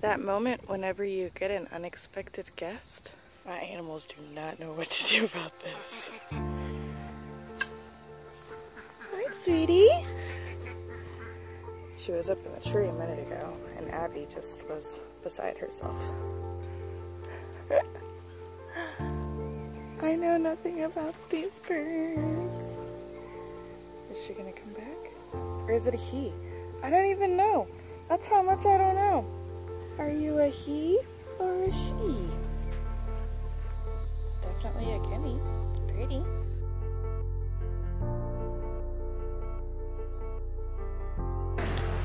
That moment whenever you get an unexpected guest. My animals do not know what to do about this. Hi, sweetie. She was up in the tree a minute ago, and Abby just was beside herself. I know nothing about these birds. Is she gonna come back? Or is it a he? I don't even know. That's how much I don't know. Are you a he or a she? It's definitely a guinea. It's pretty.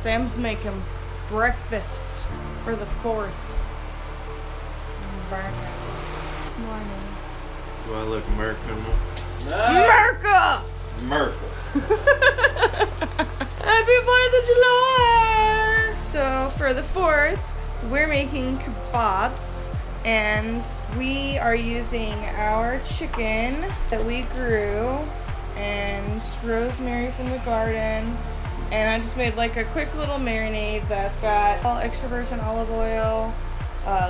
Sam's making breakfast for the 4th. Morning. Do I look American? America! America. Happy 4th of July! So for the 4th, we're making kebabs, and we are using our chicken that we grew and rosemary from the garden. And I just made like a quick little marinade that's got all extra virgin olive oil,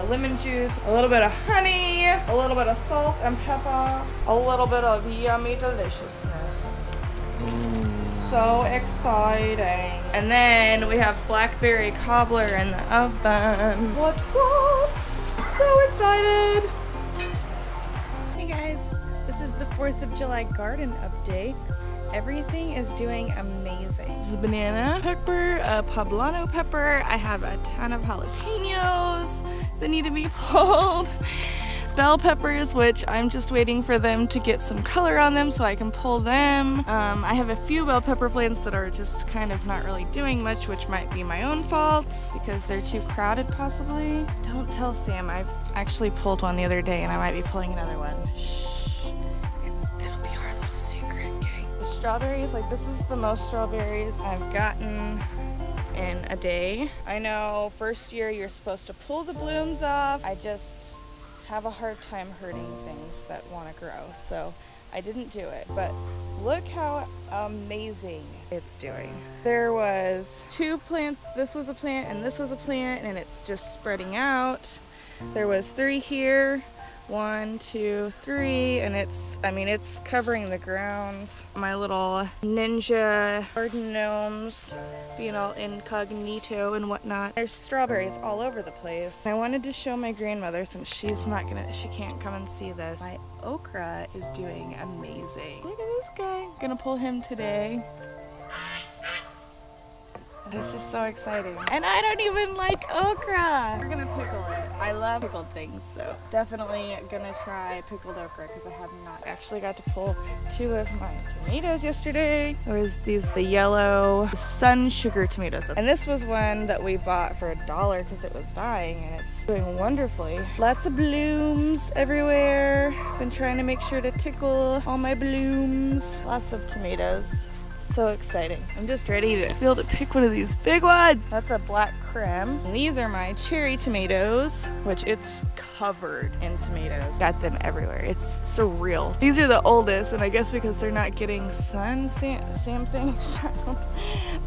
lemon juice, a little bit of honey, a little bit of salt and pepper, a little bit of yummy deliciousness. So exciting. And then we have blackberry cobbler in the oven. What? So excited. Hey guys, this is the 4th of July garden update. Everything is doing amazing. This is banana pepper, poblano pepper. I have a ton of jalapenos that need to be pulled. Bell peppers, which I'm just waiting for them to get some color on them so I can pull them. I have a few bell pepper plants that are just kind of not really doing much, which might be my own fault because they're too crowded possibly. Don't tell Sam, I've actually pulled one the other day and I might be pulling another one. Shh. It'll be our little secret, okay? The strawberries, like this is the most strawberries I've gotten in a day. I know first year you're supposed to pull the blooms off. I just have a hard time hurting things that want to grow, so I didn't do it, but look how amazing it's doing. There was 2 plants, this was a plant and this was a plant, and it's just spreading out. There was 3 here, 1, 2, 3, and it's covering the ground. My little ninja garden gnomes being all incognito and whatnot. There's strawberries all over the place. I wanted to show my grandmother, since she can't come and see this. My okra is doing amazing. Look at this guy. Gonna pull him today. It's just so exciting. And I don't even like okra. We're gonna pickle it. I love pickled things, so definitely gonna try pickled okra because I have not actually got to pull 2 of my tomatoes yesterday. There was the yellow sun sugar tomatoes. And this was one that we bought for $1 because it was dying, and it's doing wonderfully. Lots of blooms everywhere. Been trying to make sure to tickle all my blooms. Lots of tomatoes. So exciting. I'm just ready to be able to pick one of these big ones. That's a black creme. And these are my cherry tomatoes, which it's covered in tomatoes. Got them everywhere. It's surreal. These are the oldest, and I guess because they're not getting sun, Sam thinks.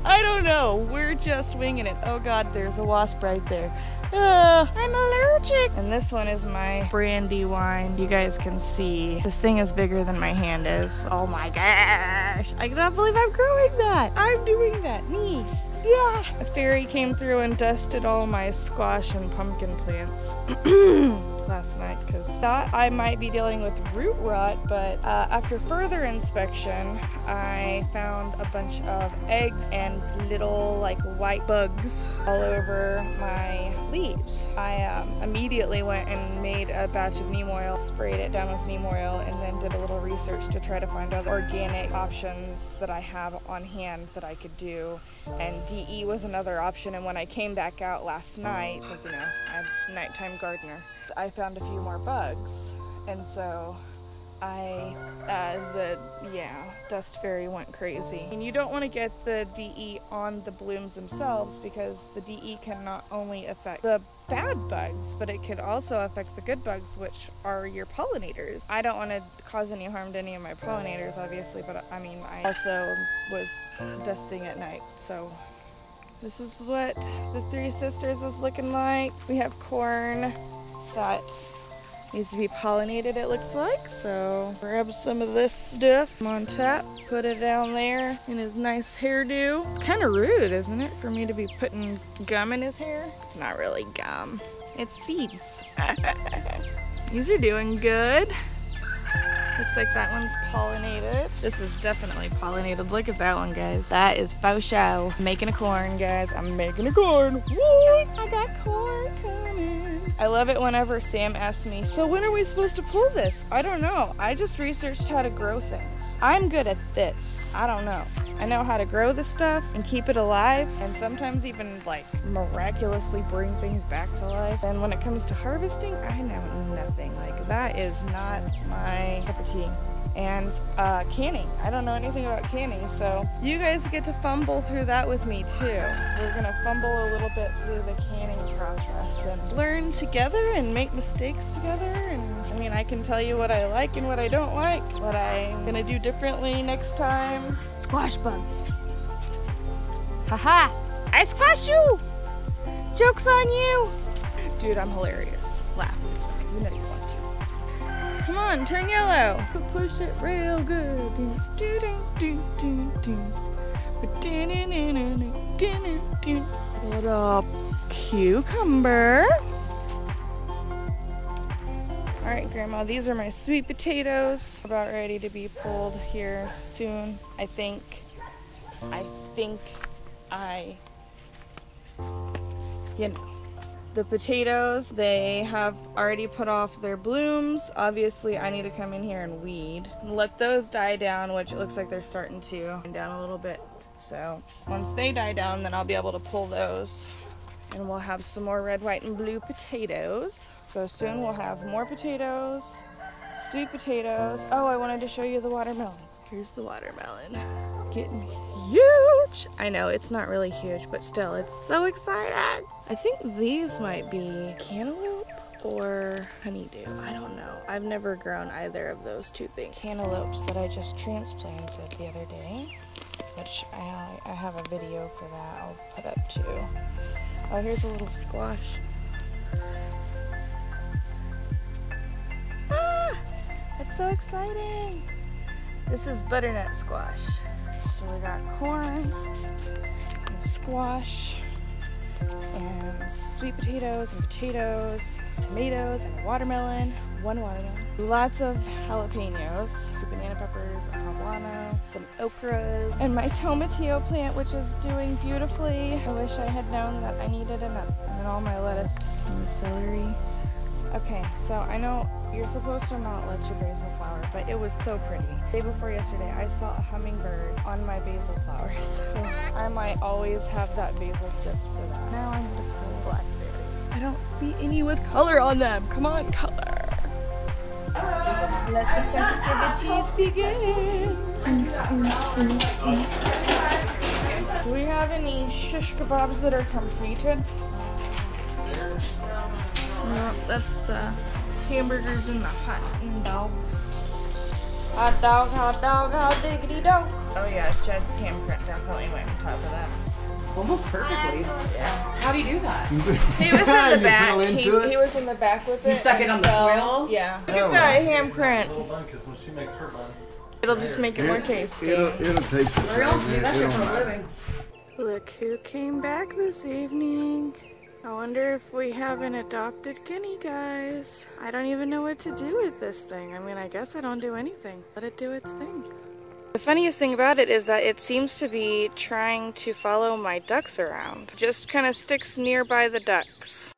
I don't know. We're just winging it. Oh God, there's a wasp right there. I'm allergic. And this one is my brandy wine. You guys can see this thing is bigger than my hand is. Oh my gosh. I cannot believe I'm growing that. I'm doing that. Neat. Yeah. A fairy came through and dusted all my squash and pumpkin plants last night because thought I might be dealing with root rot, but after further inspection, I found a bunch of eggs and little like white bugs all over my leaves. I immediately went and made a batch of neem oil, sprayed it down with neem oil, and then did a little research to try to find other organic options that I have on hand that I could do. And DE was another option, and when I came back out last night, because you know, I'm a nighttime gardener, I found a few more bugs, and so dust fairy went crazy. And you don't want to get the DE on the blooms themselves because the DE can not only affect the bad bugs, but it could also affect the good bugs, which are your pollinators. I don't want to cause any harm to any of my pollinators, obviously, but I mean, I also was dusting at night, so This is what the Three Sisters is looking like. We have corn that needs to be pollinated, it looks like. So grab some of this stuff on top, put it down there in his nice hairdo. It's kind of rude, isn't it, for me to be putting gum in his hair? It's not really gum, it's seeds. These are doing good. Looks like that one's pollinated. This is definitely pollinated. Look at that one, guys. That is faux show. I'm making a corn, guys. I'm making a corn. What? I got corn coming. I love it whenever Sam asks me, so when are we supposed to pull this? I don't know. I just researched how to grow things. I'm good at this. I don't know. I know how to grow the stuff and keep it alive, and sometimes even like miraculously bring things back to life. And when it comes to harvesting, I know nothing. Like, that is not my cup of tea. And canning, I don't know anything about canning, so you guys get to fumble through that with me too. We're gonna fumble a little bit through the canning process and learn together and make mistakes together. And I mean, I can tell you what I like and what I don't like, what I'm gonna do differently next time. Squash bug. Haha, I squashed you! Joke's on you! Dude, I'm hilarious. Laugh, it's funny. You know you want to. Come on, turn yellow. Push it real good. What up, cucumber? All right, Grandma, these are my sweet potatoes. About ready to be pulled here soon, I think. You know. The potatoes, they have already put off their blooms. Obviously, I need to come in here and weed. Let those die down, which it looks like they're starting to die down a little bit. So once they die down, then I'll be able to pull those. And we'll have some more red, white, and blue potatoes. So soon we'll have more potatoes, sweet potatoes. Oh, I wanted to show you the watermelon. Here's the watermelon. Getting huge. I know, it's not really huge, but still, it's so exciting. I think these might be cantaloupe or honeydew. I don't know. I've never grown either of those two things. Cantaloupes that I just transplanted the other day, which I have a video for that I'll put up too. Oh, here's a little squash. Ah! That's so exciting. This is butternut squash. So we got corn and squash and sweet potatoes and potatoes, tomatoes and a watermelon, one watermelon. Lots of jalapenos, banana peppers and poblano, some okra, and my tomatillo plant, which is doing beautifully. I wish I had known that I needed enough. And then all my lettuce and the celery. Okay, so I know you're supposed to not let your basil flower, but it was so pretty. The day before yesterday, I saw a hummingbird on my basil flowers. So I might always have that basil just for that. Now I need to pull blackberry. I don't see any with color on them. Come on, color. Let the festivities begin. Do we have any shish kebabs that are completed? No, that's the hamburgers and the hot dogs. Hot dog, hot diggity dog. Oh yeah, Jed's handprint definitely went on top of that. Almost perfectly. Yeah. How do you do that? He was in the back. He was in the back with it. You stuck it on the foil? Yeah. Look at that handprint. Because when she makes her bun, It'll just make it more tasty. It'll taste the Where else do same. that It shit don't for a matter. living? Look who came back this evening. I wonder if we have an adopted guinea, guys. I don't even know what to do with this thing. I mean, I guess I don't do anything. Let it do its thing. The funniest thing about it is that it seems to be trying to follow my ducks around. Just kind of sticks nearby the ducks.